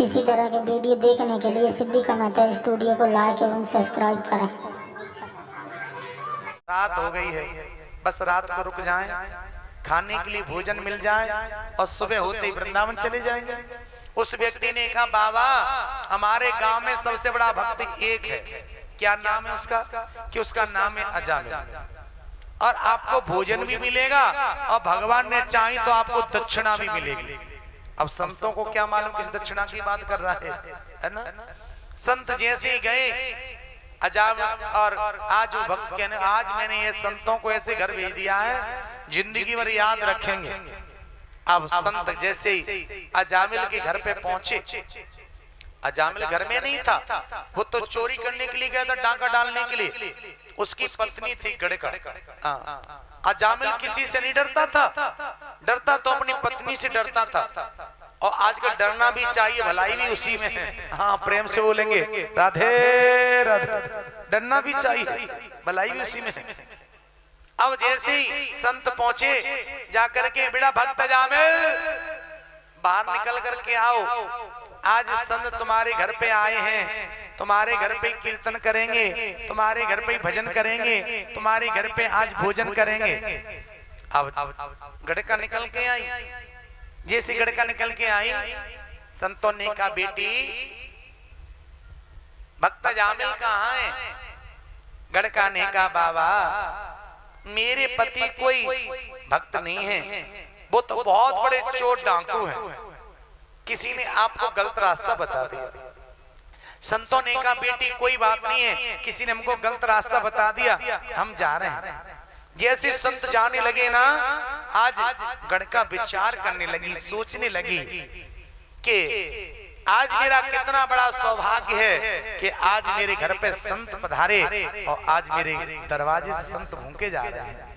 इसी तरह के वीडियो देखने के लिए सिद्धि का मेहता स्टूडियो को लाइक एवं सब्सक्राइब करें। रात हो गई है, बस रात को रुक जाएं, खाने के लिए भोजन मिल जाए और सुबह होते ही वृंदावन चले जाएंगे। उस व्यक्ति ने कहा, बाबा हमारे गांव में सबसे बड़ा भक्त एक है। क्या नाम है उसका? कि उसका नाम है अजामिल, और आपको भोजन भी मिलेगा और भगवान ने चाही तो आपको दक्षिणा भी मिलेगी। अब संतों को क्या मालूम किस दक्षिणा की बात कर रहा है ना। संत जैसे ही गए अजामिल, और आज वो भक्त कहने, आज मैंने ये संतों को ऐसे घर भेज दिया है जिंदगी भर याद रखेंगे। अब संत जैसे ही अजामिल के घर पे पहुंचे, अजामिल घर में नहीं था, वो तो चोरी करने के लिए गया था, डाका डालने के लिए। उसकी पत्नी थी गड़का। अजामिल किसी से नहीं डरता था, डरता तो अपनी पत्नी से डरता था। और आजकल डरना भी चाहिए, भलाई भी उसी में है। हाँ, प्रेम से बोलेंगे राधे राधे, डरना भी चाहिए, भलाई भी उसी में है। अब जैसे ही संत पहुंचे, जाकर के, बेटा भक्त अजामिल बाहर निकल करके आओ, आज संत तुम्हारे घर पे आए हैं, तुम्हारे घर पे कीर्तन करेंगे, तुम्हारे घर पे भजन करेंगे, तुम्हारे घर पे आज भोजन करेंगे। अब गड़का निकल के आई, जैसे गड़का निकल के आई, संतों ने कहा, बेटी भक्त अजामिल कहाँ है? गड़का ने कहा, बाबा मेरे पति कोई भक्त नहीं है, वो तो बहुत बड़े चोर डाकू हैं, किसी ने आपको गलत रास्ता बता दिया। संतों ने कहा, बेटी कोई बात नहीं है, किसी ने हमको गलत रास्ता बता दिया, हम जा रहे हैं। जैसे संत जाने लगे ना, आज गड़का विचार करने लगी, सोचने लगी कि आज मेरा कितना बड़ा सौभाग्य है कि आज मेरे घर पे संत पधारे और आज मेरे दरवाजे से संत भूखे जा रहे हैं।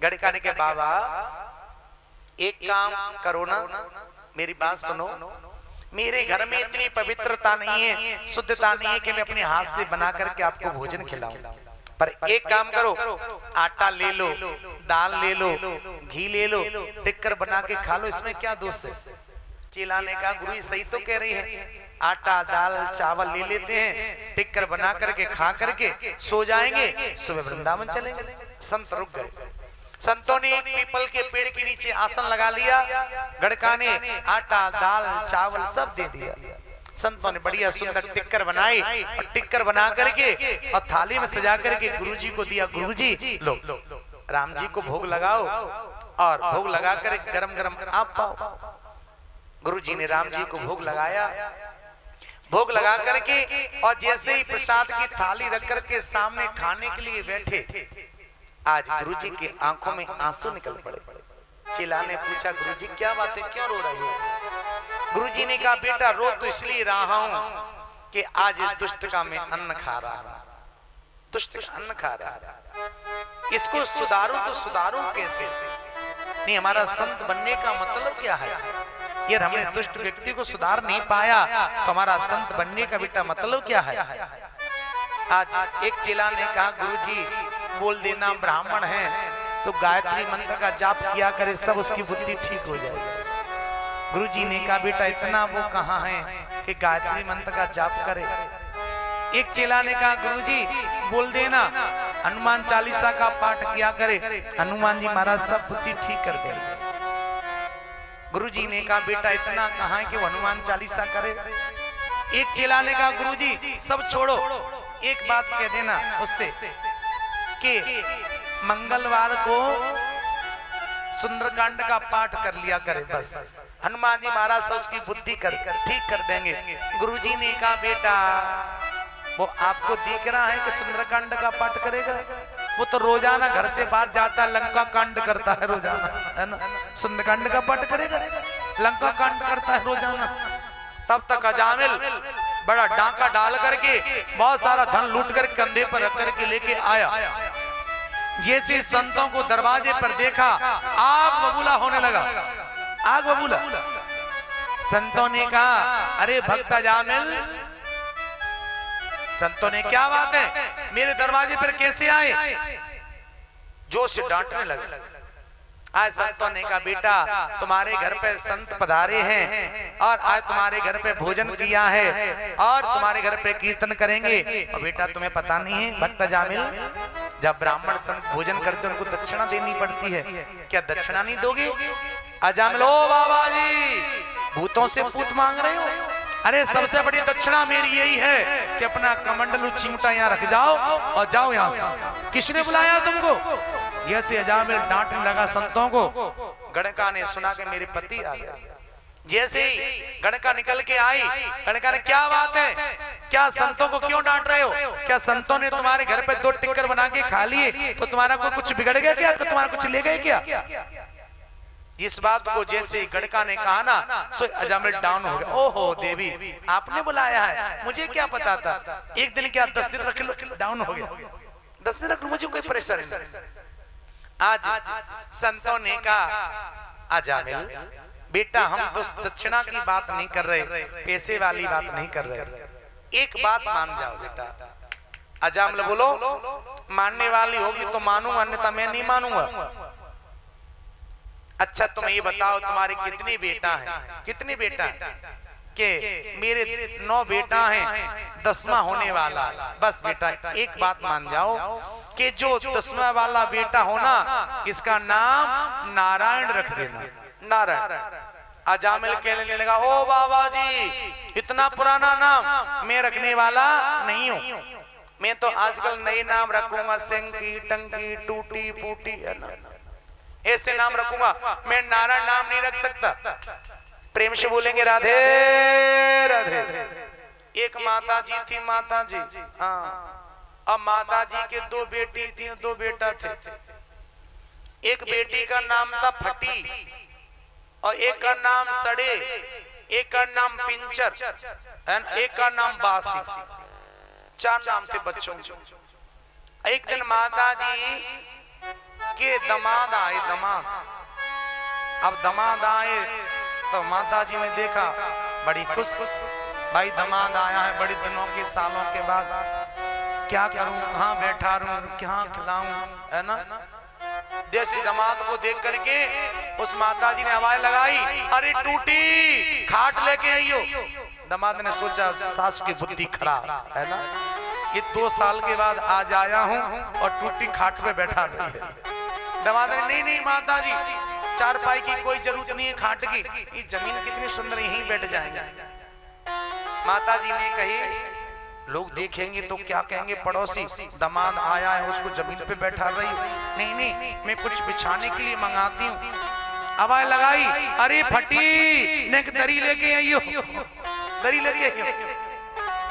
गड़का ने कहा, बाबा एक काम करो ना, मेरी बात सुनो, मेरे घर में इतनी पवित्रता नहीं है, शुद्धता नहीं है कि मैं अपने हाथ से बना करके आपको भोजन खिलाऊं। पर एक काम करो, आटा ले लो, दाल ले लो, घी ले लो, टिक्कर बना के खा लो, इसमें क्या दोष है? चेला ने कहा, गुरु सही तो कह रही है, आटा दाल चावल ले लेते हैं, टिक्कर बना करके खा करके सो जाएंगे, सुबह वृंदावन चलेंगे। संत रुक गए। संतों ने एक पीपल के पेड़ के नीचे आसन लगा लिया, गड़का ने आटा दाल चावल सब दे दिया। संतों ने बढ़िया सुंदर टिक्कर बनाई और टिक्कर बना करके और थाली में सजा करके गुरुजी को दिया। गुरुजी लो, राम जी को भोग लगाओ और भोग लगा कर गरम गरम आप पाओ। गुरुजी ने राम जी को भोग लगाया, भोग लगा करके और जैसे ही प्रसाद की थाली रख करके सामने खाने के लिए बैठे, आज गुरुजी की आंखों में आंसू निकल पड़े। चेला ने पूछा, गुरुजी क्या बात है, क्यों रो रहे हो? गुरुजी ने कहा, बेटा रो तो इसलिए रहा हूं कि आज दुष्ट का मैं अन्न खा रहा हूं, दुष्ट का अन्न खा रहा है, इसको सुधारूं तो सुधारूं कैसे? नहीं, हमारा संत बनने का मतलब क्या है? यार हमने दुष्ट व्यक्ति को सुधार नहीं पाया तो हमारा संत बनने का बेटा मतलब क्या है? आज एक चेला ने कहा, गुरुजी बोल देना ब्राह्मण है, सो गायत्री मंत्र का जाप किया करे, सब उसकी बुद्धि ठीक हो जाएगी। गुरुजी ने कहा, बेटा इतना वो कहाँ है कि गायत्री मंत्र का जाप करे? एक चेला ने कहा, गुरुजी बोल देना हनुमान चालीसा का पाठ किया करे, हनुमान जी महाराज सब बुद्धि ठीक कर देंगे। गुरुजी ने कहा, बेटा इतना कहाँ है कि वो हनुमान चालीसा करे? एक चेला ने कहा, गुरुजी सब छोड़ो, एक बात कह देना उससे कि मंगलवार को सुंदरकांड का पाठ कर लिया करे, बस हनुमान जी महाराज से उसकी बुद्धि ठीक कर देंगे। गुरुजी ने कहा, बेटा वो आपको दिख रहा है कि सुंदरकांड का पाठ करेगा? वो तो रोजाना घर से बाहर जाता है, लंका कांड करता है रोजाना, है ना? सुंदरकांड का पाठ करेगा? लंका कांड करता है रोजाना। तब तक अजामिल बड़ा डाका डाल करके बहुत सारा धन लूट कर कंधे पर रख करके लेके आया। जैसे संतों को दरवाजे पर देखा, आग बबूला होने लगा, आग बबूला। संतों ने कहा, अरे भक्त अजामिल, संतों ने क्या बात है, मेरे दरवाजे पर कैसे आए? जोश से डांटने लगे। आज संतों ने कहा बेटा तुम्हारे घर पे संत पधारे हैं और आज तुम्हारे घर पे भोजन किया है और तुम्हारे घर पे कीर्तन करेंगे। और बेटा तुम्हें पता नहीं है भक्त अजामिल, जब ब्राह्मण संत भोजन करते उनको दक्षिणा देनी पड़ती है, क्या दक्षिणा नहीं दोगे? अजामिल, ओ बाबा जी भूतों से पूत मांग रहे हो? अरे सबसे बड़ी दक्षिणा मेरी यही है कि अपना कमंडलू चिमटा यहाँ रख जाओ और जाओ यहाँ से। किसने बुलाया तुमको? जैसे अजामिल डांटने लगा संतों को, गणका ने सुना कि मेरे पति आ गया। जैसे ही गणका निकल के आई, गणका ने क्या बात है, क्या संतों को क्यों डांट रहे हो? क्या संतों ने तुम्हारे घर पे 2 टिक्कर बना के खा लिए तो तुम्हारा कोई कुछ बिगड़ गया क्या? तुम्हारा कुछ ले गए क्या? इस बात को जैसे ही गणका ने कहा ना, सो अजामिल डाउन हो गया। ओहो देवी आपने बुलाया है, मुझे क्या पता था। एक दिन क्या 10 दिन रख लो, डाउन हो गया। 10 दिन रख लो, मुझे कोई परेशानी नहीं। आज संतों ने कहा अजामिल बेटा हम तो दक्षिणा की बात नहीं कर रहे, पैसे वाली बात नहीं कर रहे, एक बात मान जाओ बेटा। अजामिल बोलो मानने वाली होगी तो मानूंगा, अन्यथा मैं नहीं मानूंगा। अच्छा तुम ये बताओ तुम्हारे कितने बेटा हैं? कितने बेटा हैं? के मेरे 9 बेटा हैं, 10वां होने वाला। बस बेटा एक बात मान जाओ कि जो 10वां वाला बेटा होना इसका नाम नारायण रख देना, नारायण। अजामिल कहने लगा ओ बाबा जी इतना पुराना नाम मैं रखने वाला नहीं हूँ, मैं तो आजकल नए नाम रखूंगा, सेंकी टंकी टूटी फूटी ऐसे नाम रखूंगा, मैं नारायण नाम नहीं रख सकता। प्रेम से बोलेंगे राधे राधे। एक माता जी थी, माता जी हाँ, अब माता जी के 2 बेटी थी, 2 बेटा थे। एक बेटी का नाम था फटी और एक का नाम सड़े, एक का नाम पिंचर, एक का नाम बासी। 4 नाम थे बच्चों के। एक दिन माता जी के दामाद आए, दामाद। अब दामाद आए तो माता जी ने देखा बड़ी खुश, भाई दामाद आया है बड़े दिनों के सालों के बाद, क्या करूं, कहाँ बैठा रहूं, क्या खिलाऊं, है ना। जैसे दामाद को देख करके उस माता जी ने आवाज लगाई अरे टूटी खाट लेके आइयो। दामाद ने सोचा सास की बुद्धि खराब है ना, ये 2 साल के बाद आज आया हूँ और टूटी खाट पे बैठा रही है। दामाद ने नहीं नहीं माता जी 4 पाई की कोई जरूरत नहीं है खाट की, ये जमीन कितनी सुंदर, यहीं बैठ जाएंगे। माता जी ने कही लोग देखेंगे तो क्या कहेंगे पड़ोसी, दामाद आया है उसको जमीन पे बैठा रही। नहीं नहीं मैं कुछ बिछाने के लिए मंगाती हूँ। आवाज लगाई अरे फटी ने दरी लेके आइयो, दरी लेके आइयो।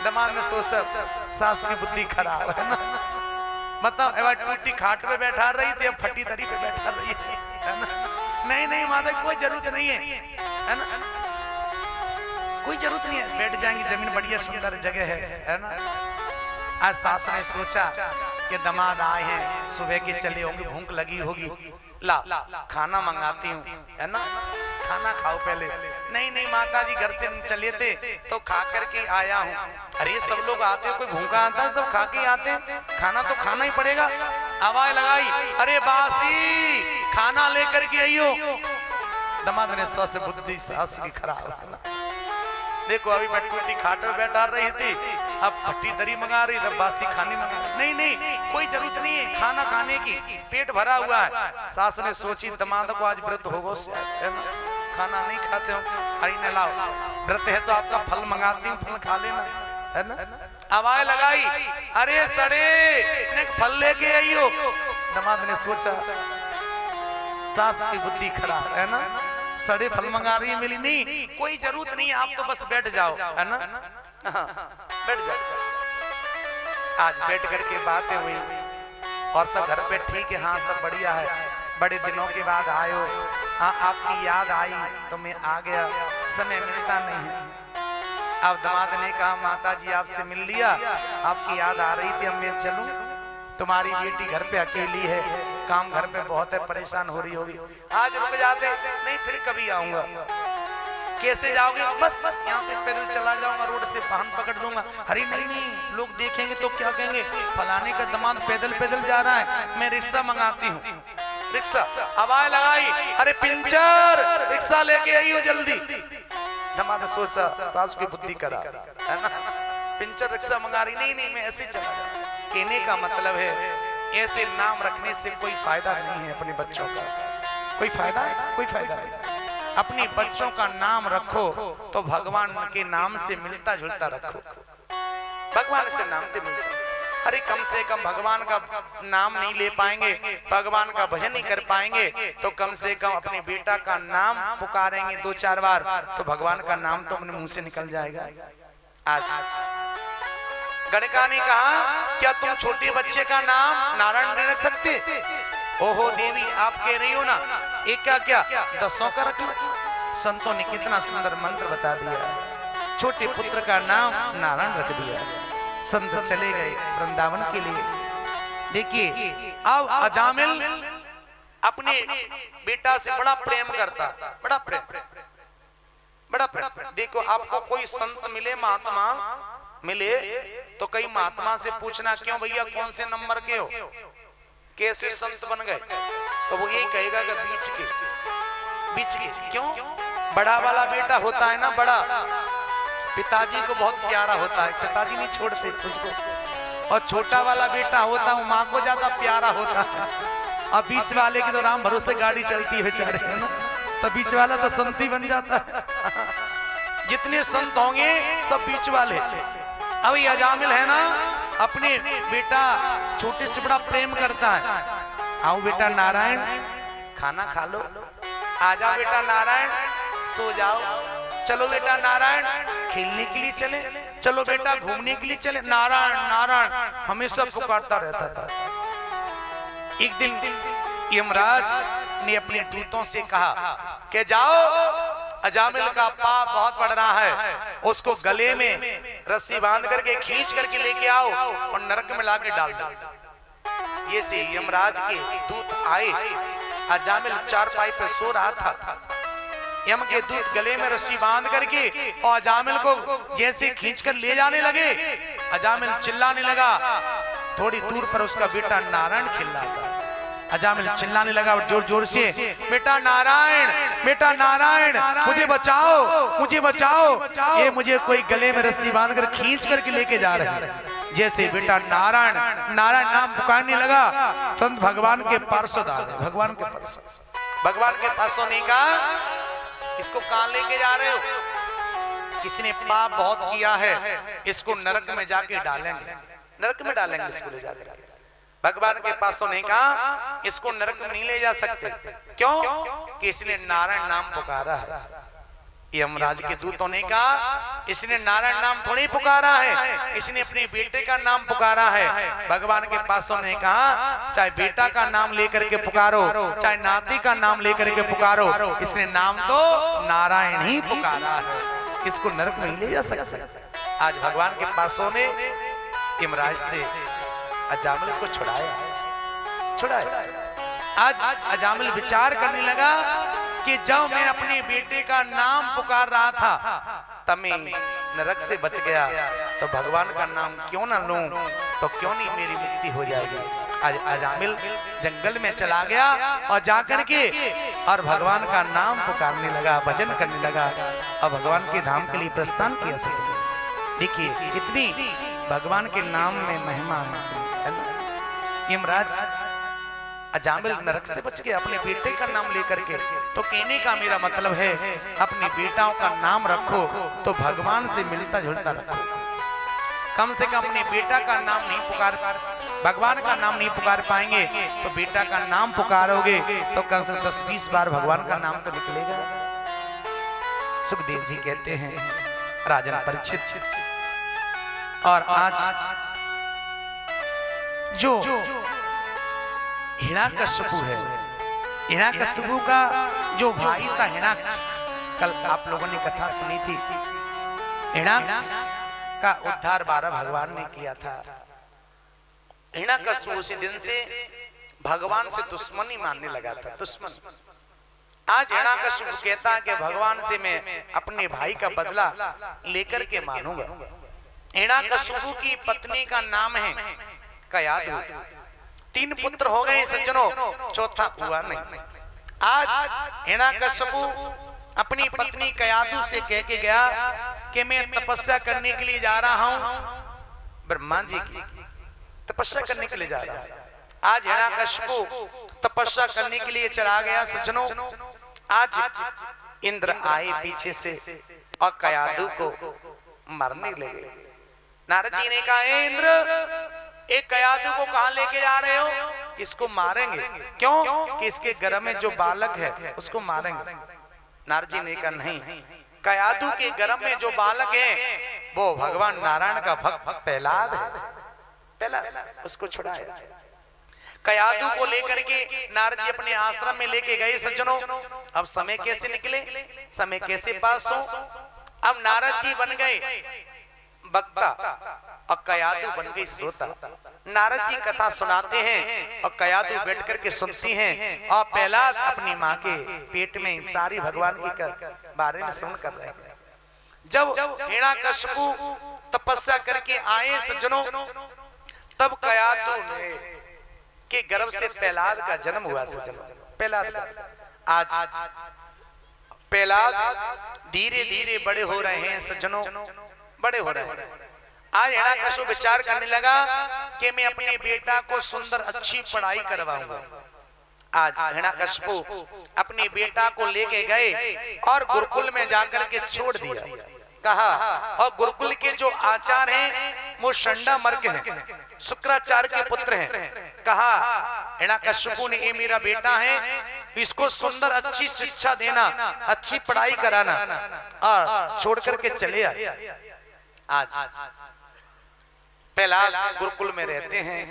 दामाद ने सोचा सास की बुद्धि खराब है ना, मतलब टूटी खाट पे बैठा रही थी, अब फटी दरी पे बैठा रही है ना। नहीं नहीं माता कोई जरूरत नहीं है ना, कोई जरूरत नहीं है, बैठ जाएंगे, जमीन बढ़िया सुंदर जगह है ना। आज सास ने सोचा कि दामाद आए हैं, सुबह के चले होंगे, भूख लगी होगी, ला खाना मंगाती हूँ, है ना, खाना खाओ पहले। नहीं नहीं माता जी घर से चले थे तो खा करके आया हूँ। अरे सब लोग आते हैं, कोई भूखा आता है, सब खा के आते हैं, खाना तो खाना ही पड़ेगा। आवाज लगाई अरे बासी खाना लेकर के आइयो। दामाद ने सौ से बुद्धि सास की खराब है ना। देखो अभी मैं टूटी खाट पे बैठा रही थी, अब फटी दरी मंगा रही, तब बासी खाने मंगा रही। नहीं नहीं कोई जरूरत नहीं है खाना खाने की, पेट भरा हुआ है। सास ने सोची दामाद को आज व्रत होगा, खाना नहीं खाते हो, अरे न लाओ व्रत है तो आपका फल मंगाती हूँ, फल खा लेना, है ना। आवाज लगाई अरे सड़े ने फल लेके आइयो। दामाद ने सोचा सास की बुद्धि खराब है ना, सड़े फल मंगा रही है, मिली नहीं, कोई जरूरत नहीं, आप तो बस बैठ जाओ, है ना, बैठ जाओ। आज बैठ करके बातें हुई और सब घर पे ठीक है, हाँ सब बढ़िया है, बड़े दिनों के बाद आए हो, हाँ आपकी याद आई तो मैं आ गया, समय मिलता नहीं है। अब दामाद ने कहा माता जी आपसे मिल लिया, आपकी याद आ रही थी, अब मैं चलूं, तुम्हारी बेटी घर पे अकेली है, काम घर पे बहुत है, परेशान हो रही होगी, आज रुक जाते। नहीं फिर कभी आऊंगा। कैसे जाओगे? बस बस यहाँ से पैदल चला जाऊंगा, रोड से वाहन पकड़ लूंगा। अरे नहीं नहीं लोग देखेंगे तो क्या कहेंगे, फलाने का दामाद पैदल पैदल जा रहा है, मैं रिक्शा मंगाती हूँ। रिक्शा आवाज लगाई, अरे पिंचर रिक्शा लेके आई हो जल्दी। दमाद सोचा सास की बुद्धि करा, है ना, पिंचर रिक्शा मंगा रही, नहीं नहीं मैं ऐसे चला जा। कहने का मतलब है ऐसे नाम रखने से कोई फायदा नहीं है अपने बच्चों का, कोई फायदा है, कोई फायदा नहीं। अपने बच्चों का नाम रखो तो भगवान के नाम से मिलता जुलता रखो, भगवान से नाम से मिलता। अरे कम से कम भगवान का नाम नहीं ले पाएंगे, भगवान का भजन नहीं कर पाएंगे, तो कम से कम अपने बेटा का नाम पुकारेंगे 2-4 बार तो भगवान का नाम तो अपने मुंह से निकल जाएगा। आज गणिका ने कहा क्या तुम छोटे बच्चे का नाम नारायण नहीं रख सकते? ओहो देवी आप कह रही हो ना, एक का क्या 10 का रख लो। संतों ने कितना सुंदर मंत्र बता दिया, छोटे पुत्र का नाम नारायण रख दिया। संत चले गए वृंदावन के लिए। देखिए अब अजामिल अपने बेटा से बड़ा प्रेम करता, बड़ा प्रेम, बड़ा प्रेम। देखो आपको कोई संत मिले, महात्मा मिले, तो कई महात्मा से पूछना क्यों भैया कौन से नंबर के हो, कैसे संत बन गए, तो वो यही कहेगा कि बीच के। क्यों? बड़ा वाला बेटा होता है ना, बड़ा पिताजी को बहुत प्यारा होता है, पिताजी नहीं छोड़ते उसको, और छोटा वाला बेटा होता है वो माँ को ज्यादा प्यारा होता है। अब बीच वाले की तो राम भरोसे गाड़ी चलती है बेचारे, है ना, तो बीच वाला तो संत ही बन जाता है। जितने संत होंगे सब बीच वाले। अब ये अजामिल है ना, अपने बेटा छोटे से बड़ा प्रेम करता है। आओ बेटा नारायण खाना खा लो, आजा बेटा नारायण सो जाओ, चलो बेटा नारायण खेलने के लिए चले, चलो बेटा घूमने के लिए चले, नारायण नारायण हमेशा पुकारता रहता था। एक दिन यमराज ने अपने दूतों से कहा कि जाओ अजामिल का पाप बहुत बढ़ रहा है, उसको गले में रस्सी बांध करके खींच करके लेके आओ और नरक में लाके डाल दो। ये से यमराज के दूत आए, अजामिल चारपाई पे सो रहा था, यम के दूत गले में रस्सी बांध करके और अजामिल को जैसे खींचकर ले जाने लगे, अजामिल चिल्लाने लगा। थोड़ी दूर पर उसका बेटा नारायण चिल्लाता, अजामिल चिल्लाने लगा जोर जोर से, बेटा नारायण, बेटा नारायण मुझे बचाओ, मुझे बचाओ, ये मुझे कोई गले में रस्सी बांध कर खींच करके लेके जा रहे हैं। जैसे बेटा नारायण नारायण नाम पुकारने लगा, तुरंत भगवान के पार्षद आ गए, भगवान के पार्षद। भगवान के पार्षद ने कहा इसको कहां लेके जा रहे हो? किसने पाप बहुत किया है, इसको नरक में जाके डालेंगे, नरक में डालेंगे इसको ले जाकर। भगवान के पास तो नहीं कहा इसको नरक में नहीं ले जा सकते, क्यों कि इसने नारायण नाम पुकारा है। यमराज के दूतों ने कहा इसने नारायण नाम थोड़ी पुकारा है, इसने अपने बेटे का नाम पुकारा है। भगवान के पास तो ने कहा चाहे बेटा का नाम लेकर के पुकारो, चाहे नाती का नाम लेकर के पुकारो, इसने नाम तो नारायण ही पुकारा है, इसको नरक में नहीं ले जा सकता। आज भगवान के पासों ने यमराज से अजामिल को छुड़ाया। आज अजामिल विचार करने लगा कि जब मैं अपने बेटे का नाम पुकार रहा था तब मैं नरक से बच गया, तो भगवान का नाम क्यों ना लूं, तो क्यों नहीं मेरी मुक्ति हो जाएगी। आज अजामिल जंगल में चला गया और जाकर के और भगवान का नाम पुकारने लगा, भजन करने लगा और भगवान के धाम के लिए प्रस्थान किया। देखिए कितनी भगवान के नाम में महिमा है। यमराज अजामिल नरक से बच गया अपने बेटे का नाम लेकर के। तो कहने का मेरा मतलब है अपने बेटाओं का नाम रखो तो भगवान से मिलता जुलता रखो। कम से कम अपने बेटा का नाम नहीं पुकार, भगवान का नाम नहीं पुकार पाएंगे तो बेटा का नाम पुकारोगे तो कम से 10-20 बार भगवान का नाम तो निकलेगा। सुखदेव जी कहते हैं राजन परीक्षित, और आज जो हिरण्यकशिपु है, हिरण्यकशिपु का जो भाई था हिरण्याक्ष, कल आप लोगों ने कथा सुनी थी, हिरण्याक्ष का उद्धार 12 भगवान ने किया था। हिरण्यकशिपु उसी दिन से भगवान से दुश्मनी मानने लगा था, दुश्मन। आज हिरण्यकशिपु कहता है कि भगवान से मैं अपने भाई का बदला लेकर के मानूंगा। हिरण्यकशिपु की पत्नी का नाम है कयाधु, 3 पुत्र हो गए सज्जनों, चौथा हुआ नहीं। आज हिरण्यकश्यपु अपनी पत्नी कयाधु से कह के गया कि मैं तपस्या करने के लिए जा रहा हूं, ब्रह्मा जी की तपस्या करने के लिए जा रहा हूं। आज हिरण्यकश्यपु तपस्या करने के लिए चला गया सज्जनों। आज इंद्र आए पीछे से और कयाधु को मारने लगे। नारद जी ने कहा, इंद्र एक कयाधु को कहां लेके जा रहे हो? इसको मारेंगे। क्यों? कि इसके गर्भ में जो बालक है उसको मारेंगे। नारद जी ने कहा, नहीं, कयाधु के गर्भ में जो बालक है वो भगवान नारायण का भक्त प्रहलाद है। प्रहलाद उसको छुड़ाया। कयाधु को लेकर के नारद जी अपने आश्रम में लेके गए सज्जनों। अब समय कैसे निकले, समय कैसे पास हो? अब नारद जी बन गए वक्ता और कयाधु बन गई श्रोता। नारद जी कथा सुनाते हैं और कयाधु बैठ करके सुनती हैं और प्रहलाद अपनी माँ के पेट में सारी भगवान की बारे में श्रवण कर रहे हैं। जब हिरण्यकश्यपु तपस्या करके आए सज्जनों, तब कयाधु के गर्भ से प्रहलाद का जन्म हुआ सज्जनों। प्रहलाद का आज प्रहलाद धीरे धीरे बड़े हो रहे हैं सज्जनों, बड़े हो रहे हैं। आज हिरण्यकश्यप विचार करने लगा कि मैं अपने बेटा को सुंदर अच्छी पढ़ाई करवाऊंगा। आज हिरण्यकश्यप अपने बेटा को लेके गए और गुरुकुल में जाकर के छोड़ दिया। कहा, और गुरुकुल के जो आचार्य हैं वो षंडामर्क हैं, शुक्राचार्य के पुत्र हैं। कहा, हिरण्यकश्यप ने, ये मेरा बेटा है, इसको सुंदर अच्छी शिक्षा देना, अच्छी पढ़ाई कराना, और छोड़ करके चले आए। आज प्रहलाद गुरुकुल में रहते हैं।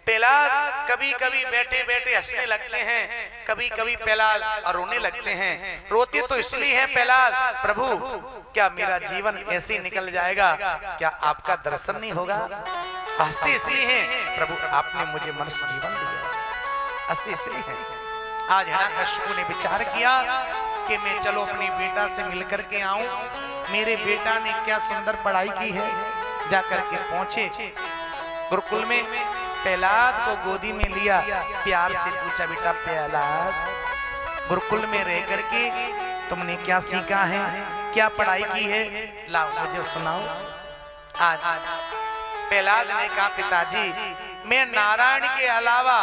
प्रहलाद कभी कभी बैठे बैठे हंसने लगते हैं, कभी कभी प्रहलाद रोने लगते हैं। रोते तो इसलिए हैं प्रहलाद, प्रभु क्या मेरा जीवन ऐसे निकल जाएगा, क्या आपका दर्शन नहीं होगा? हंसते इसलिए हैं, प्रभु आपने मुझे मनुष्य जीवन दिया। हंसते इसलिए हैं। आज हिरण्यकश्यप ने विचार किया कि मैं चलो अपने बेटा से मिलकर के आऊं। मेरे बेटा ने क्या सुंदर पढ़ाई की है। जाकर के पहुंचे गुरुकुल में, प्रहलाद को गोदी में लिया, प्यार से पूछा, बेटा प्रहलाद गुरुकुल में रह करके तुमने क्या सीखा है, क्या पढ़ाई की है, लाओ मुझे सुनाओ। आज प्रहलाद ने कहा, पिताजी मैं नारायण के अलावा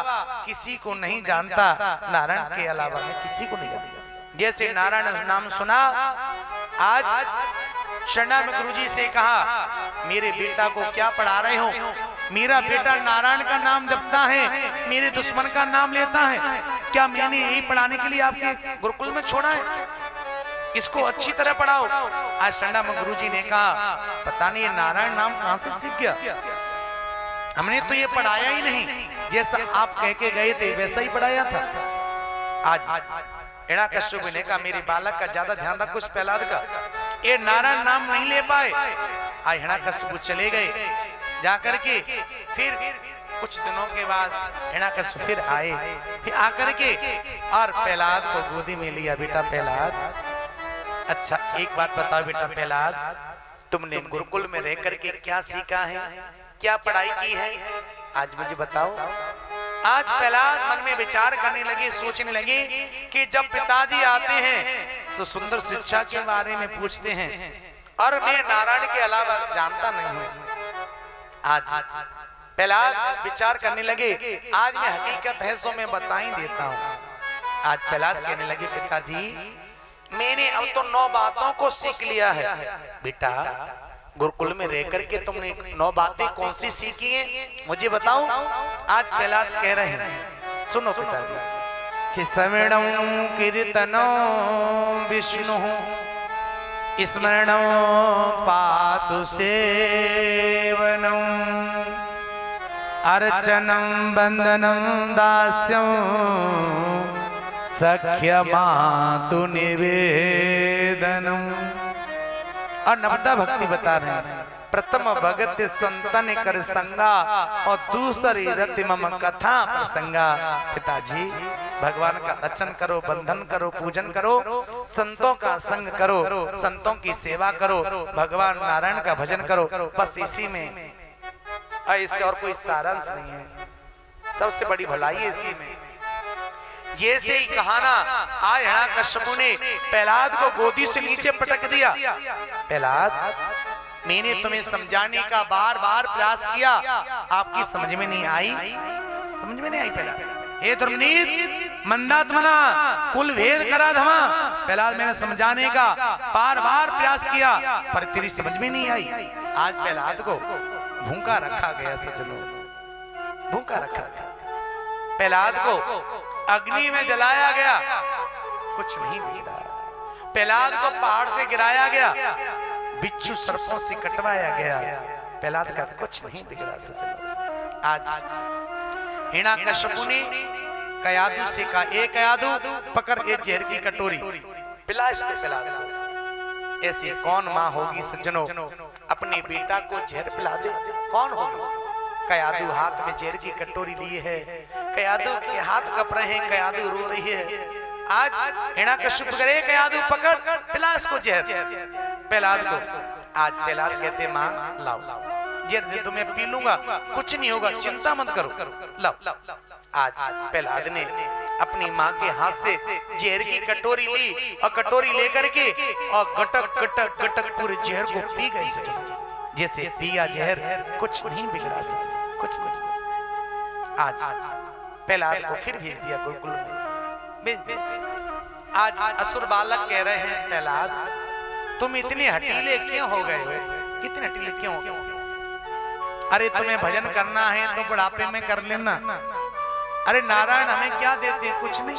किसी को नहीं जानता, नारायण के अलावा मैं किसी को नहीं जानता। जैसे नारायण नाम सुना, आज शर्मा में गुरुजी से कहा, मेरे बेटा को क्या पढ़ा रहे हो? मेरा बेटा नारायण का नाम जपता है, मेरे दुश्मन का नाम लेता है। क्या मैंने यही पढ़ाने के लिए आपके गुरुकुल में छोड़ा है? इसको अच्छी तरह पढ़ाओ। आज शर्मा में गुरुजी ने कहा, पता नहीं नारायण नाम कहां से सीख गया, हमने तो ये पढ़ाया ही नहीं, जैसा आप कह के गए थे वैसा ही पढ़ाया था। आज हिरण्यकश्यप ने कहा, मेरे बालक का ज्यादा ध्यान रखो, उस प्रहलाद का, ये नारायण नाम नहीं ले पाए। आज हिरण्यकश्यप चले गए। जाकर के फिर कुछ दिनों के बाद हिरण्यकश्यप फिर आए, फिर आकर के और प्रहलाद को गोदी में लिया। बेटा प्रहलाद, अच्छा एक बात बताओ बेटा प्रहलाद, तुमने गुरुकुल में रह करके क्या सीखा है, क्या पढ़ाई की है, आज मुझे बताओ। आज प्रहलाद मन में विचार करने लगे, सोचने लगे कि जब पिताजी आते हैं तो सुंदर शिक्षा के बारे में पूछते हैं और मैं नारायण के अलावा जानता नहीं हूं। आज प्रहलाद विचार करने लगे, आज मैं हकीकत है सो मैं बता ही देता हूं। आज प्रहलाद कहने लगे, पिताजी मैंने अब तो 9 बातों को सीख लिया है। बेटा गुरुकुल में रह करके तुमने 9 बातें कौन सी सीखी हैं, मुझे बताओ। आज प्रहलाद कह रहे हैं, सुनो पिताजी, कि श्रवणं कीर्तनं विष्णु स्मरणं पातु सेवनं अर्चनं वंदनं दास्यं सख्यमातु निवेदनम्। और नवदा भक्ति बता रहे हैं, प्रथम भगत संतन कर संगा और दूसरी रति मम कथा प्रसंगा। पिताजी भगवान का अर्चन करो, बंधन करो, पूजन करो, संतों का संग करो, संतों की सेवा करो, भगवान नारायण का भजन करो, बस इसी में, इससे और कोई सारांश नहीं है। सबसे बड़ी भलाई है इसी में। जैसे ही कहा ना, आज हिरण्यकश्यप ने प्रहलाद को गोदी से नीचे पटक दिया। प्रहलाद, मैंने तुम्हें समझाने का बार बार प्रयास किया, आपकी समझ में नहीं आई, समझ में नहीं आई। प्रहलाद, हे धर्मनीत मंदात्मना, कुल भेद करा धमा। प्रहलाद, मैंने समझाने का बार बार प्रयास किया पर तेरी समझ में नहीं आई। आज प्रहलाद को भूखा रखा गया सज्जनों, भूखा रखा गया। प्रहलाद को अग्नि में जलाया गया, कुछ नहीं बिगड़ा। प्रहलाद को पहाड़ से गिराया गया, बिच्छू सर्पों से कटवाया गया, प्रहलाद का कुछ नहीं बिगड़ा सज्जनों। आज हिरण्यकश्यप ने कयादू से कहा, एक कयादू पकड़ एक जहर की कटोरी पिला इसके प्रहलाद को। ऐसी कौन माँ होगी सज्जनों अपने बेटा को जहर पिला दे, कौन होगी? कयादू हाथ में जहर की कटोरी लिए है, कयादू के हाथ कप रहे हैं, कयादू रो रही है। आज हिरण्यकश्यप करे, कयादू पकड़ पिला इसको जहर प्रहलाद को। आज प्रहलाद कहते, माँ लाओ जहर तुम्हें पी लूंगा, कुछ नहीं होगा, चिंता मत करो, लाओ। आज प्रहलाद ने अपनी माँ के हाथ से जहर की कटोरी ली और कटोरी लेकर के और गटक गटक गटक पूरे जहर को पी गई। जैसे पिया जहर, कुछ नहीं बिगड़ा सकता, कुछ नहीं। आज प्रहलाद को फिर भेज दिया गुरुकुल में, भेज दिया। आज असुर बालक कह रहे हैं, प्रहलाद तुम इतने हटीले क्यों हो गए हो, कितने हटीले क्यों हो गए? अरे तुम्हें भजन करना है तो बुढ़ापे में कर लेना। अरे नारायण हमें क्या देते, कुछ नहीं,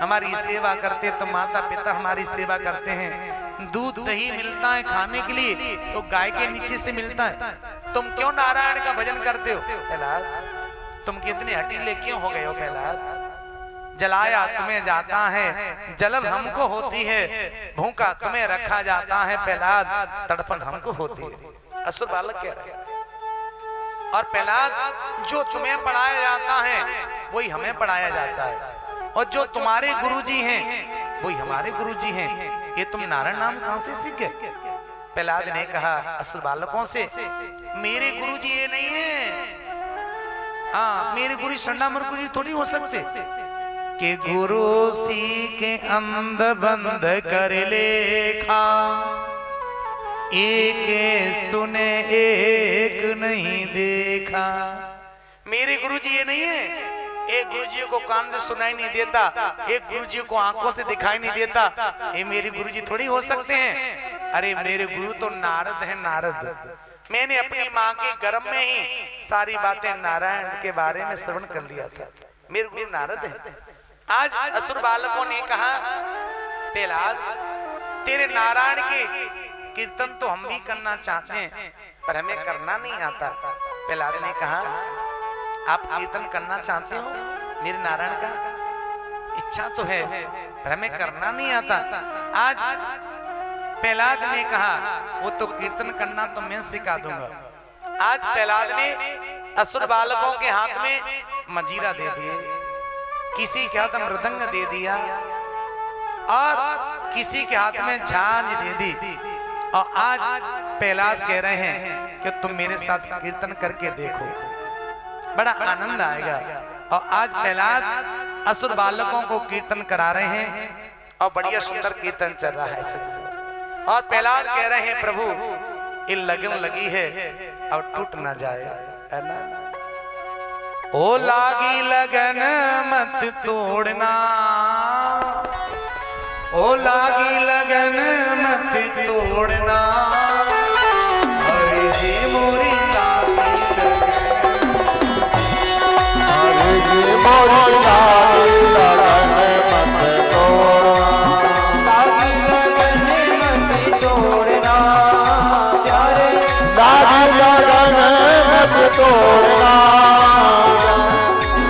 हमारी सेवा करते तो माता पिता हमारी सेवा करते हैं, दूध दही मिलता है खाने के लिए तो गाय के नीचे से मिलता है, तुम क्यों नारायण का भजन करते हो? प्रहलाद तुम कितने हटीले क्यों हो गए हो? प्रहलाद जलाया तुम्हें जाता है, जलन हमको होती है, भूखा तुम्हें रखा जाता है, प्रहलाद तड़पन हमको होती है। असुर बालक कह रहे हैं। और प्रहलाद जो तुम्हें पढ़ाया जाता है वही हमें पढ़ाया जाता है, और जो तुम्हारे गुरुजी हैं वही हमारे गुरुजी हैं। ये तुम नारायण नाम कहां से सीखे? प्रहलाद ने कहा असुर बालकों से, मेरे गुरुजी ये नहीं है। हाँ, मेरे गुरु शरणामर गुरु थोड़ी हो सकते कि गुरु सीखे अंध बंद कर लेखा, एक सुने एक नहीं देखा। मेरे गुरुजी ये नहीं है, एक गुरुजी को कान से सुनाई नहीं देता, एक गुरुजी को आंखों से दिखाई नहीं देता, ये मेरे गुरुजी थोड़ी हो सकते हैं। अरे मेरे गुरु तो नारद है, नारद। मैंने अपनी माँ के गर्भ में ही सारी बातें नारायण के बारे में श्रवण कर लिया था, मेरे गुरु नारद है। आज असुर बालकों ने कहा, प्रहलाद तेरे नारायण के कीर्तन तो हम भी करना चाहते हैं पर हमें करना नहीं आता। प्रहलाद ने कहा, आप कीर्तन करना चाहते हो मेरे नारायण का? इच्छा तो है पर हमें करना नहीं आता। आज प्रहलाद ने कहा, वो तो कीर्तन करना तो मैं सिखा दूंगा। आज प्रहलाद ने असुर बालकों के हाथ में मंजीरा दे दिए, किसी के हाथ में मृदंग दे दिया और किसी के हाथ में झांझ दे दी। और आज प्रहलाद कह रहे हैं कि तुम मेरे साथ कीर्तन करके देखो, बड़ा आनंद आएगा। और आज प्रहलाद असुर बालकों को कीर्तन करा रहे हैं और बढ़िया सुंदर कीर्तन चल रहा है। और प्रहलाद कह रहे हैं, प्रभु ये लगन लगी है और टूट ना जाए, है ना? ओ लागी लगन मत तोड़ना, ओ लागी लगन मत तोड़ना, हरे जी मोरी लागी मोरी लागी लगन मत तोड़ना, लागी लगन मत तोड़ना, प्यारे लागी लगन मत तोड़ना,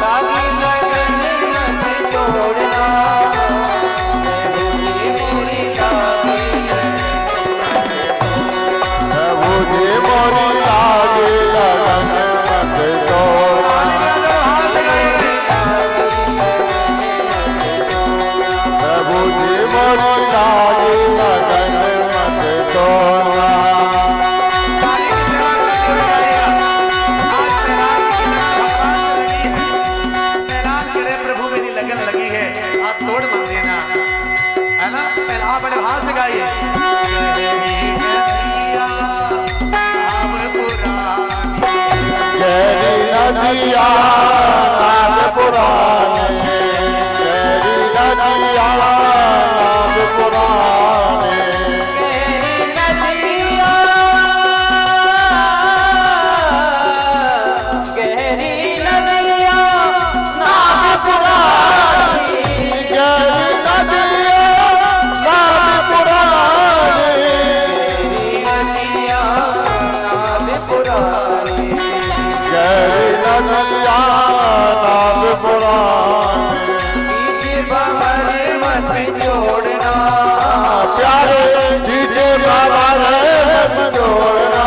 लागी लगन मत तोड़ना, मोरी लागी लगन मत तोड़ना। नदिया नाद पुराने, गहरी नदिया नाद पुराने, गहरी नदिया नाद पुरानी, गहरी नदिया नाद पुराने, नदिया नाद पुरानी, गहरी नदिया नाद पुराने, डीजे बाबा रे मत छोड़ना, प्यारे डीजे बाबा रे मत छोड़ना,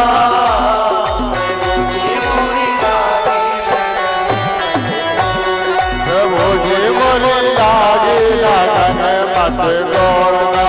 प्रभु जी मोरी लागी लगन मत छोड़ना।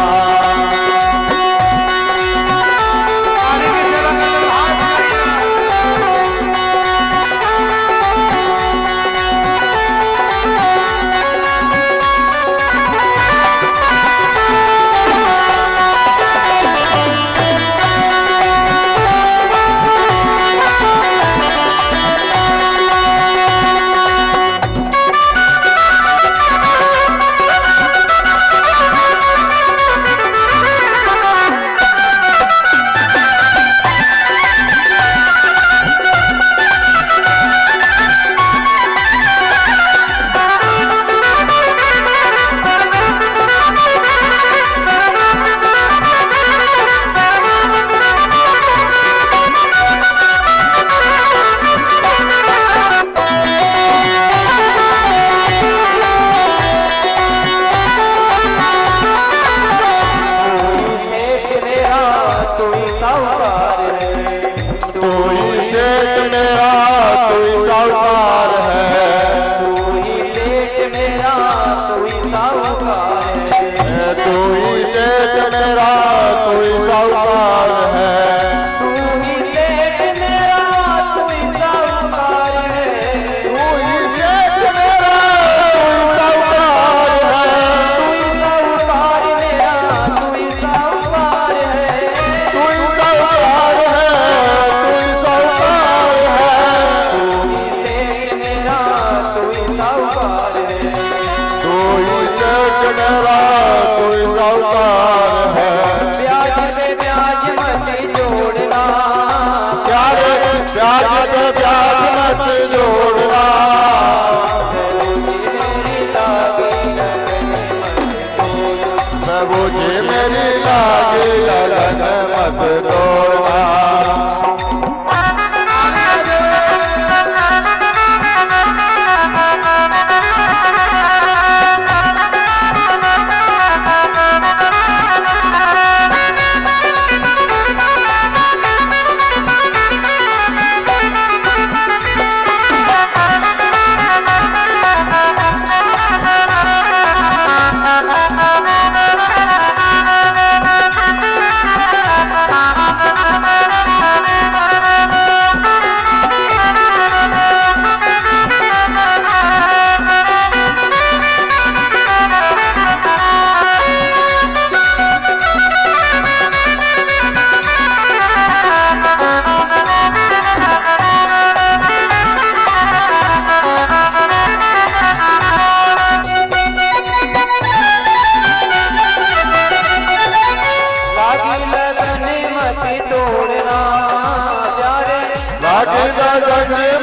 तू ही शेख मेरा तू ही साहूकार है, तू ही शेख मेरा तू ही साहूकार है, तू ही शेख मेरा तू ही साहूकार है, तू ही शेख मेरा तू ही साहूकार है, तू ही शेख मेरा तू ही साहूकार है, तू ही साहूकार मेरा तू ही साहूकार है, तू ही साहूकार है, तू ही साहूकार है, तू ही शेख मेरा तू ही साहूकार है, तू ही शेख मेरा तू ही साहूकार है, ब्याज पे ब्याज मत जोड़ना, प्यारे प्याज पे ब्याज मत जोड़ना, प्रभु जी मेरी लागी लगन मत तोड़ना।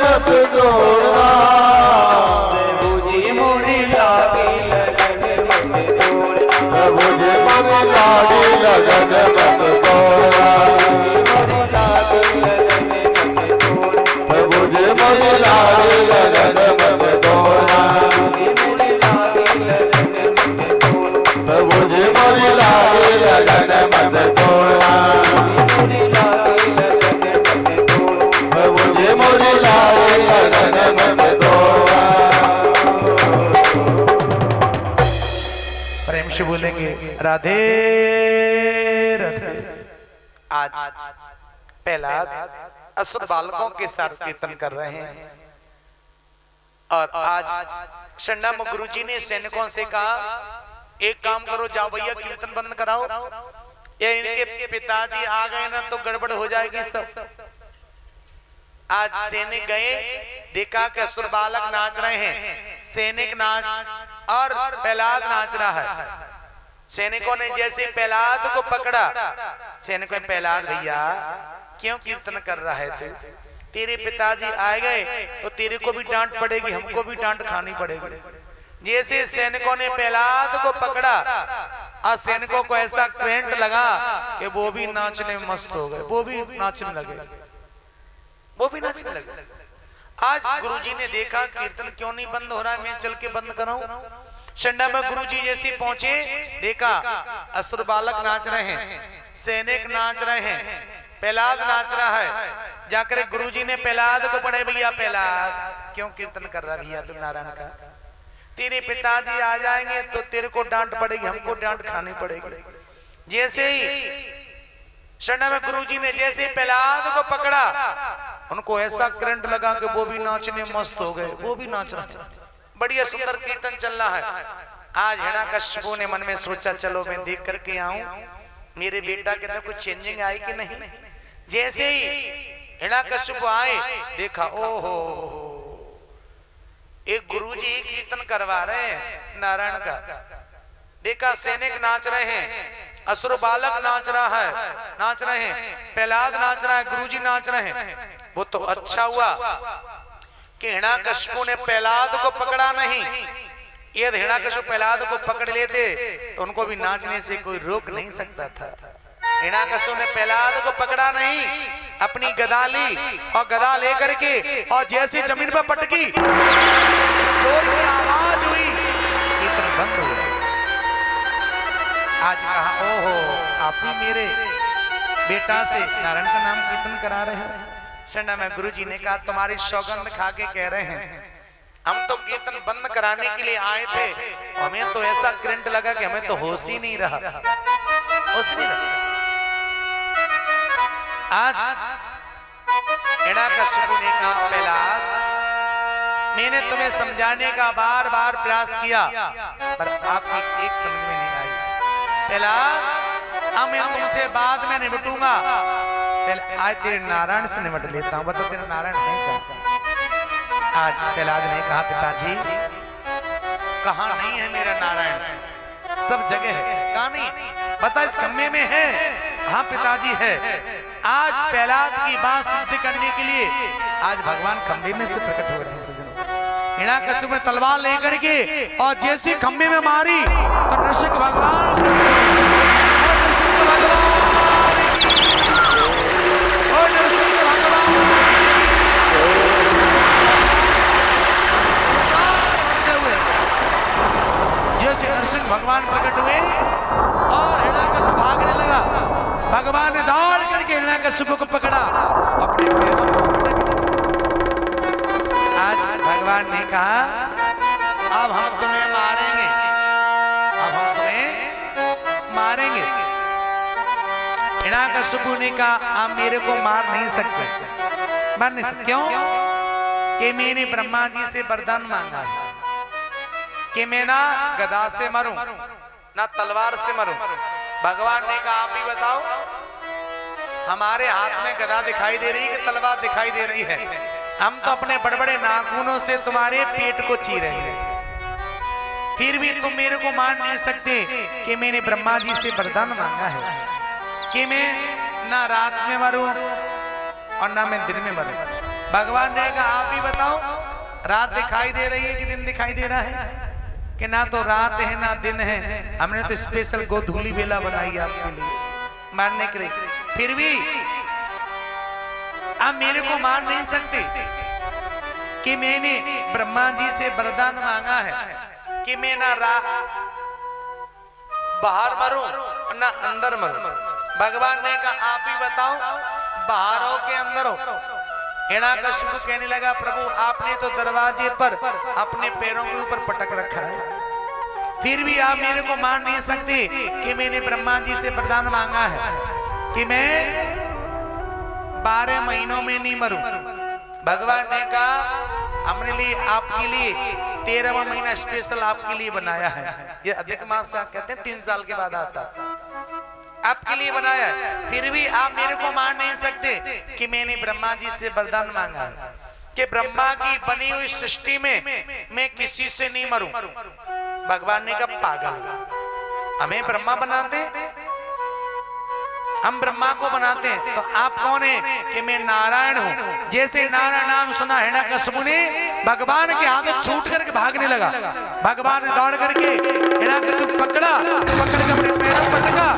मत तोड़ना, प्रभु जी मोरी लागी लगन मत तोड़ना, प्रभु जी मोरी लागी लगन मत तोड़ना, प्रभु जी मोरी लागी लगन मत तोड़ना, प्रभु जी मोरी लागी लगन मत तोड़ना, प्रभु जी मोरी लागी लगन मत तोड़ना। प्रेम से बोलेंगे राधे राधे। आज पहला असुर बालकों के साथ कीर्तन कर रहे हैं और आज शंडम गुरुजी ने सैनिकों से कहा एक काम करो, जाओ भैया कीर्तन बंद कराओ, ये इनके पिताजी आ गए ना तो गड़बड़ हो जाएगी सब। आज सैनिक गए, देखा कि असुर बालक नाच रहे हैं, सैनिक नाच और प्रहलाद नाच रहा है। सैनिकों ने जैसे प्रहलाद को पकड़ा, सैनिकों ने प्रहलाद भैया क्यों कीर्तन कर रहा है तू? तेरे पिताजी आए गए तो तेरे को भी डांट पड़ेगी, हमको भी डांट खानी पड़ेगी। जैसे सैनिकों ने प्रहलाद को पकड़ा और सैनिकों को ऐसा करंट लगा कि वो भी नाचने में मस्त हो गए, वो भी नाचने लगे, वो भी नाचने लगे। आज गुरुजी ने देखा कीर्तन क्यों नहीं बंद हो रहा है, मैं चल के बंद कराऊं। शंडा में गुरुजी जैसे पहुंचे, देखा असुर बालक नाच रहे हैं, सैनिक नाच रहे हैं, प्रहलाद नाच रहा है। जाकर गुरुजी ने प्रहलाद को पढ़े, भैया प्रहलाद क्यों कीर्तन कर रहा भैया तुम नारायण का? तेरे पिताजी आ जाएंगे तो तेरे को डांट पड़ेगी, हमको डांट खानी पड़ेगी। जैसे ही शंडा में गुरुजी ने जैसे प्रहलाद को पकड़ा, उनको ऐसा करंट लगा कि वो भी नाचने मस्त हो गए, वो भी नाच रहे। बढ़िया सुंदर कीर्तन चल रहा है। आज हिरण्यकश्यप ने मन में सोचा चलो मैं देख करके आऊं मेरे बेटा के अंदर कुछ चेंजिंग आई कि नहीं। जैसे ही हिरण्यकश्यप आए, देखा ओहो एक गुरुजी कीर्तन करवा रहे हैं नारायण का। देखा सैनिक नाच रहे हैं, असुर बालक नाच रहा है, नाच रहे हैं, प्रहलाद नाच रहा है, गुरुजी नाच रहे हैं। वो तो अच्छा हुआ कि हिरण्यकश्यप ने प्रहलाद को पकड़ा नहीं। यदि हिरण्यकश्यप प्रहलाद को पकड़ लेते तो उनको भी नाचने से कोई रोक नहीं सकता था। हिरण्यकश्यप ने प्रहलाद को पकड़ा नहीं, अपनी गदा ली और गदा लेकर के और जैसे जमीन पर पटकी, जोर की आवाज हुई, कीर्तन बंद हो गया। आज कहा ओहो आप ही मेरे बेटा से नारायण का नाम कीर्तन करा रहे हैं। शंडा में गुरुजी ने कहा तुम्हारी सौगंध खा के कह रहे हैं, हम तो कीर्तन बंद कराने के लिए आए थे, हमें तो ऐसा करंट लगा कि हमें तो होश ही नहीं रहा, होश नहीं रहा। आज हिरण्यकश्यप ने कहा प्रहलाद मैंने तुम्हें समझाने का बार बार प्रयास किया पर आपकी एक समझ में नहीं आई। प्रहलाद अब मैं तुमसे बाद में निपटूंगा, आज तेरे नारायण से निपट लेता हूं। बता तेरा नारायण है कहां? आज प्रहलाद ने कहा पिताजी कहां नहीं है मेरा नारायण, सब जगह है, कहां नहीं? बता इस खम्भे में है। हाँ पिताजी है। आज प्रहलाद की बात सिद्ध करने के लिए आज भगवान खंभे में से प्रकट हो रहे हैं सज्जनों। हिरण्यकश्यप ने तलवार लेकर के और जैसे खंभे में मारी तो नृसिंह भगवान जैसे नृसिंह भगवान प्रकट हुए और हिरण्यकश्यप भागने लगा। भगवान ने दौड़ करके हिरण्यकश्यप को पकड़ा, अपने पैरों पर आज भगवान ने कहा अब हम तुम्हें मारेंगे, अब हम तुम्हें मारेंगे। हिरण्यकश्यप ने कहा आप मेरे को मार नहीं सकते, मार नहीं सकते। क्यों? कि मैंने ब्रह्मा जी से वरदान मांगा है कि मैं ना गदा से मरूं ना तलवार से मरूं। भगवान ने कहा आप ही बताओ, हमारे हाथ में गदा दिखाई दे रही है कि तलवार दिखाई दे रही है? हम तो अपने बड़े बड़े नाखूनों से तुम्हारे पेट को चीर रहे हैं, फिर भी तुम मेरे को मार नहीं सकते कि मैंने ब्रह्मा जी से वरदान मांगा है कि मैं ना रात में मरूं और ना मैं दिन में मरूं। भगवान ने कहा आप ही बताओ, रात दिखाई दे रही है कि दिन दिखाई दे रहा है? कि ना तो रात है ना दिन है, हमने तो स्पेशल गोधूली बेला बनाई आपके लिए मारने के लिए, फिर भी आप मेरे को मार नहीं सकते कि मैंने ब्रह्मा जी से वरदान मांगा है कि मैं ना बाहर मरूं ना अंदर मरूं। भगवान ने कहा आप ही बताओ, बाहर हो के अंदर हो? हिरण्यकश्यप कहने लगा प्रभु आपने तो दरवाजे पर अपने पैरों के ऊपर पटक रखा है, फिर भी आप मेरे को मार नहीं सकते कि मैंने ब्रह्मा जी से वरदान मांगा है कि मैं 12 महीनों में नहीं मरूं। भगवान ने कहा हमने लिए आपके लिए 13वां महीना स्पेशल आपके लिए बनाया है। ये अधिक मास कहते हैं 3 साल के बाद आता, आपके लिए बनाया है, फिर भी आप मेरे को मार नहीं सकते कि मैंने ब्रह्मा जी से वरदान मांगा कि ब्रह्मा की बनी हुई सृष्टि में मैं किसी से नहीं मरूं। भगवान ने कहा पागल, हमें ब्रह्मा बनाते, हम ब्रह्मा को बनाते हैं, तो आप कौन है? कि मैं नारायण हूं। जैसे नारायण नाम सुना हिरण्यकशिपु ने भगवान के हाथ छूट करके भागने लगा। भगवान ने दौड़ करके हिरण्यकशिपु पकड़ा, पकड़ के अपने पैरों पर लगा,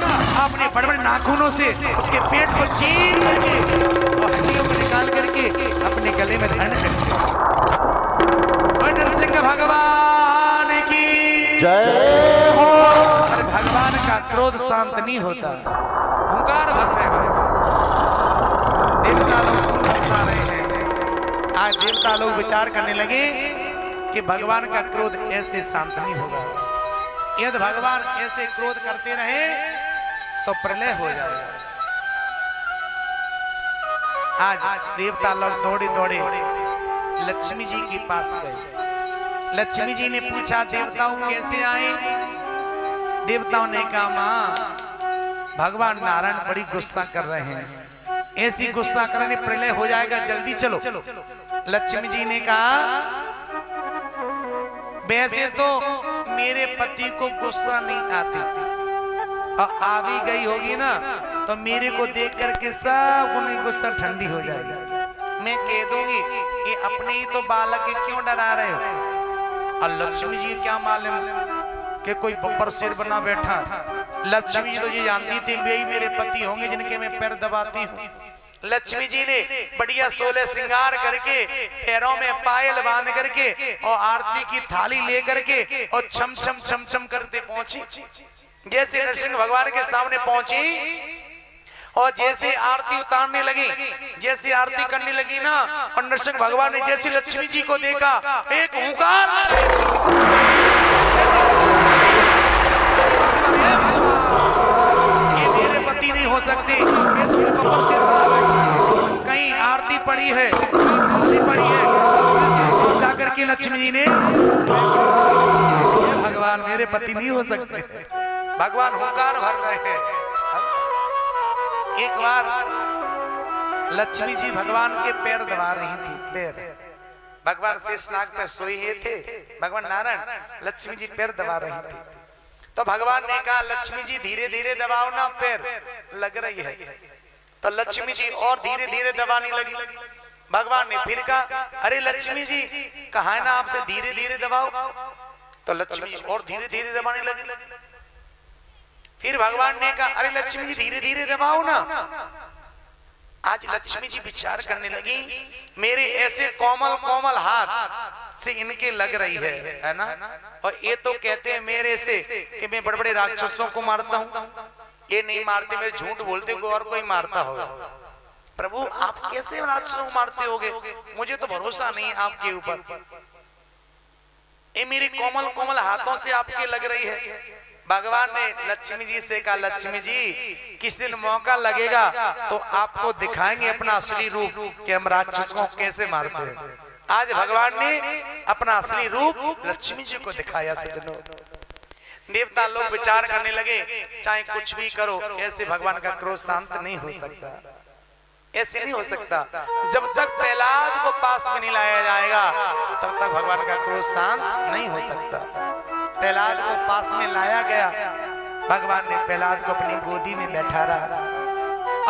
अपने बड़े बड़े नाखूनों से उसके पेट को चीर करके और हड्डियों को निकाल करके अपने गले में धारण कर नरसिंह भगवान की जय हो। और भगवान का क्रोध शांत नहीं होता, हुंकार भर रहे हैं। देवता लोग बता रहे हैं, आज देवता लोग विचार करने लगे कि भगवान का क्रोध ऐसे शांत नहीं होगा। यदि भगवान ऐसे क्रोध करते रहे तो प्रलय हो जाएगा। आज देवता लोग दौड़े दौड़े लक्ष्मी जी के पास गए। लक्ष्मी जी ने पूछा देवताओं कैसे आए? देवताओं ने कहा मां भगवान नारायण बड़ी गुस्सा कर रहे हैं, ऐसी गुस्सा करने प्रलय हो जाएगा, जल्दी चलो। लक्ष्मी जी ने कहा वैसे तो मेरे पति को गुस्सा नहीं आती, और आ भी गई होगी ना तो मेरे को देख करके सब उन्हें गुस्सा ठंडी हो जाएगी। मैं कह दूंगी ये अपने ही तो बालक के क्यों डरा रहे हो? और लक्ष्मी जी क्या मालूम कि कोई बब्बर सिर बना बैठा। लक्ष्मी जी तो ये जानती थी यही मेरे पति होंगे जिनके मैं पैर दबाती हूँ। लक्ष्मी जी ने बढ़िया 16 श्रृंगार करके पैरों में पायल बांध करके और आरती की थाली ले करके और छम छम छम छम करते पहुंची। जैसे नरसिंह भगवान के सामने पहुंची और जैसे आरती उतारने लगी, जैसे आरती करने लगी ना, और नरसिंह भगवान ने जैसे लक्ष्मी जी को देखा एक हुंकार, ये मेरे पति नहीं हो सकते, ये तो कबर से कहीं आरती पड़ी है, कहीं थाली पड़ी है। जाकर के लक्ष्मी जी ने भगवान मेरे पति नहीं हो सकते, भगवान हुंकार भर रहे हैं। एक बार लक्ष्मी जी भगवान के पैर दबा रही थी, पैर। भगवान शेषनाग पे सोए हुए थे, भगवान नारायण लक्ष्मी जी पैर दबा रही थी। तो भगवान ने कहा लक्ष्मी जी धीरे धीरे दबाओ ना, पैर लग रही है। तो लक्ष्मी जी और धीरे धीरे दबाने लगी। भगवान ने फिर कहा अरे लक्ष्मी जी कहा है ना आपसे धीरे धीरे दबाओ। तो लक्ष्मी जी और धीरे धीरे दबाने लगी। फिर भगवान ने कहा अरे लक्ष्मी जी धीरे धीरे दबाओ ना। आज लक्ष्मी जी विचार करने लगी मेरे ऐसे कोमल कोमल हाथ से इनके लग रही है ना, और ये तो कहते हैं मेरे से कि मैं बड़े बड़े राक्षसों को मारता हूँ, ये नहीं मारते, मेरे झूठ बोलते को और कोई मारता होगा। प्रभु आप कैसे राक्षसों को मारते होगे? मुझे तो भरोसा नहीं आपके ऊपर, ये मेरे कोमल कोमल हाथों से आपके लग रही है। भगवान ने लक्ष्मी जी से कहा लक्ष्मी जी किसी दिन मौका लगेगा तो आपको दिखाएंगे अपना असली रूप कि हम राक्षसों को कैसे मारते हैं। आज भगवान ने अपना असली रूप लक्ष्मी जी को दिखाया। सज्जनों देवता लोग विचार करने लगे चाहे कुछ भी करो ऐसे भगवान का क्रोध शांत नहीं हो सकता, ऐसे नहीं हो सकता। जब तक प्रहलाद को पास में नहीं लाया जाएगा तब तक भगवान का क्रोध शांत नहीं हो सकता। प्रहलाद को पास में लाया गया, भगवान ने प्रहलाद को अपनी गोदी में बैठा रहा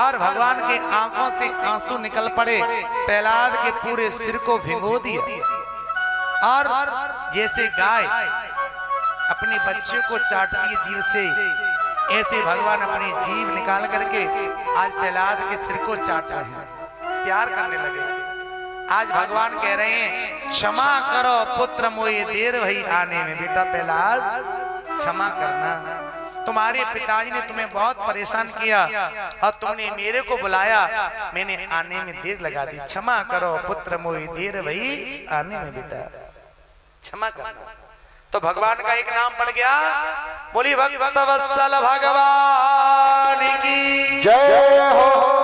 और भगवान के आंखों से आंसू निकल पड़े। प्रहलाद के पूरे सिर को भिगो दिया और जैसे गाय अपने बच्चे को चाटती है जीभ से, ऐसे भगवान अपनी जीभ निकाल करके आज प्रहलाद के सिर को चाट रहे हैं, प्यार करने लगे। आज भगवान कह रहे हैं क्षमा करो पुत्र मोए देर वही आने में। बेटा प्रहलाद क्षमा करना, तुम्हारे पिताजी ने तुम्हें बहुत परेशान किया और तुमने मेरे को बुलाया, मैंने आने में देर लगा दी। क्षमा करो पुत्र मोए देर वही आने में, बेटा क्षमा करना। तो भगवान का एक नाम पड़ गया, बोली भक्त वत्सल भगवान की जय हो।